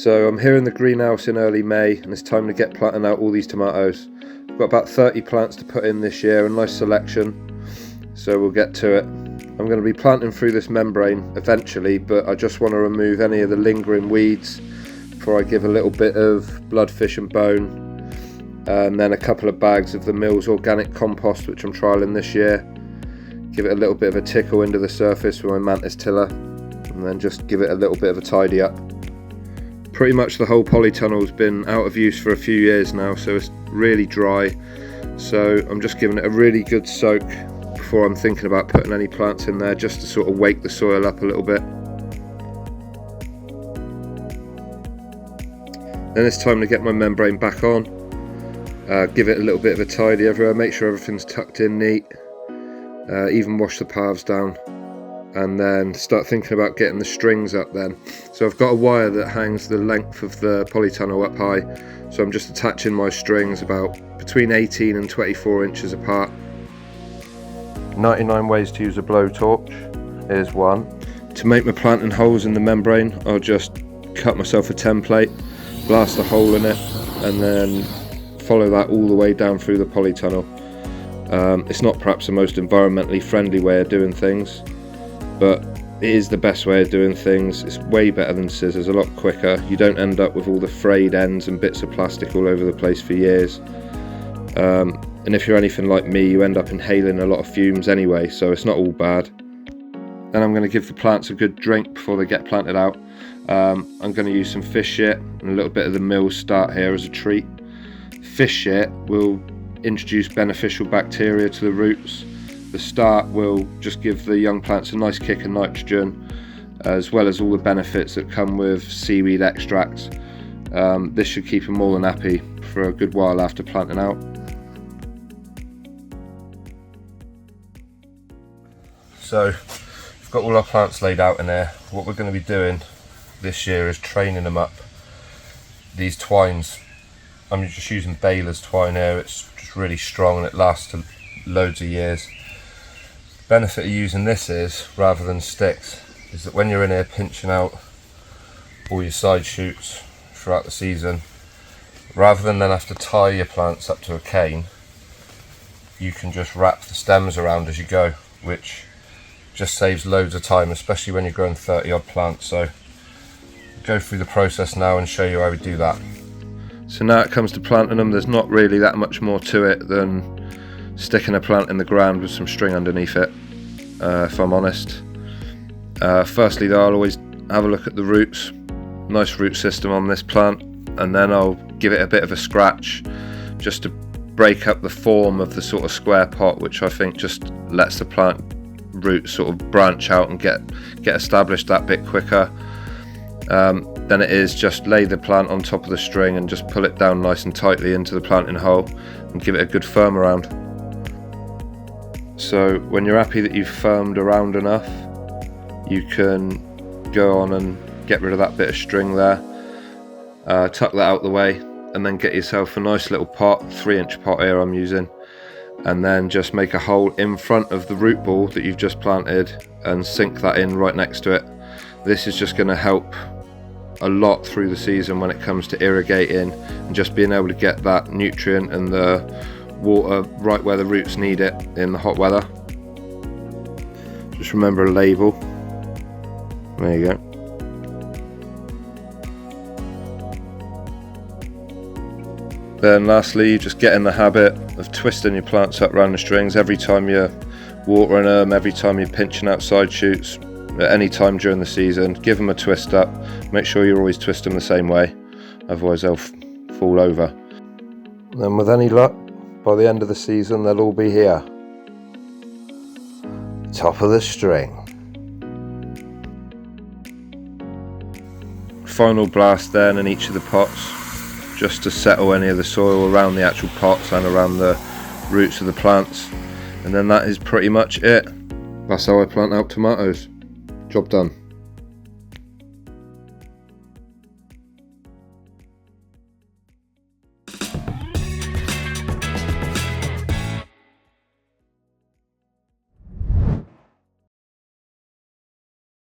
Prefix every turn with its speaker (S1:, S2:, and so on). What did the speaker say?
S1: So I'm here in the greenhouse in early May, and it's time to get planting out all these tomatoes. I've got about 30 plants to put in this year, a nice selection, so we'll get to it. I'm going to be planting through this membrane eventually, but I just want to remove any of the lingering weeds before I give a little bit of bloodfish and bone, and then a couple of bags of the Mills organic compost, which I'm trialling this year. Give it a little bit of a tickle into the surface with my mantis tiller, and then just give it a little bit of a tidy up. Pretty much the whole polytunnel's been out of use for a few years now, so it's really dry, so I'm just giving it a really good soak before I'm thinking about putting any plants in there, just to sort of wake the soil up a little bit. Then it's time to get my membrane back on, give it a little bit of a tidy everywhere, make sure everything's tucked in neat, even wash the paths down, and then start thinking about getting the strings up then. So I've got a wire that hangs the length of the polytunnel up high, so I'm just attaching my strings about between 18 and 24 inches apart. 99 ways to use a blowtorch is one. To make my planting holes in the membrane, I'll just cut myself a template, blast a hole in it, and then follow that all the way down through the polytunnel. It's not perhaps the most environmentally friendly way of doing things, but it is the best way of doing things. It's way better than scissors, a lot quicker. You don't end up with all the frayed ends and bits of plastic all over the place for years. And if you're anything like me, you end up inhaling a lot of fumes anyway, so it's not all bad. Then I'm going to give the plants a good drink before they get planted out. I'm going to use some fish shit and a little bit of the Mills start here as a treat. Fish shit will introduce beneficial bacteria to the roots. The start will just give the young plants a nice kick of nitrogen, as well as all the benefits that come with seaweed extracts. This should keep them more than happy for a good while after planting out. So we've got all our plants laid out in there. What we're going to be doing this year is training them up. These twines, I'm just using baler's twine here. It's just really strong and it lasts loads of years. Benefit of using this is, rather than sticks, is that when you're in here pinching out all your side shoots throughout the season, rather than then have to tie your plants up to a cane, you can just wrap the stems around as you go, which just saves loads of time, especially when you're growing 30 odd plants. So go through the process now and show you how we do that. So now it comes to planting them, there's not really that much more to it than sticking a plant in the ground with some string underneath it, if I'm honest. Firstly though, I'll always have a look at the roots. Nice root system on this plant, and then I'll give it a bit of a scratch just to break up the form of the sort of square pot, which I think just lets the plant roots sort of branch out and get established that bit quicker. Then it is just lay the plant on top of the string and just pull it down nice and tightly into the planting hole and give it a good firm around. So when you're happy that you've firmed around enough, you can go on and get rid of that bit of string there, tuck that out the way, and then get yourself a nice little pot, 3-inch pot here I'm using, and then just make a hole in front of the root ball that you've just planted and sink that in right next to it. This is just going to help a lot through the season when it comes to irrigating and just being able to get that nutrient and the water right where the roots need it in the hot weather. Just remember a label. There you go. Then lastly, you just get in the habit of twisting your plants up around the strings every time you're watering them, every time you're pinching out side shoots, at any time during the season. Give them a twist up. Make sure you always twist them the same way, otherwise they'll fall over. Then with any luck, by the end of the season they'll all be here, top of the string. Final blast then in each of the pots, just to settle any of the soil around the actual pots and around the roots of the plants, and then that is pretty much it. That's how I plant out tomatoes. Job done.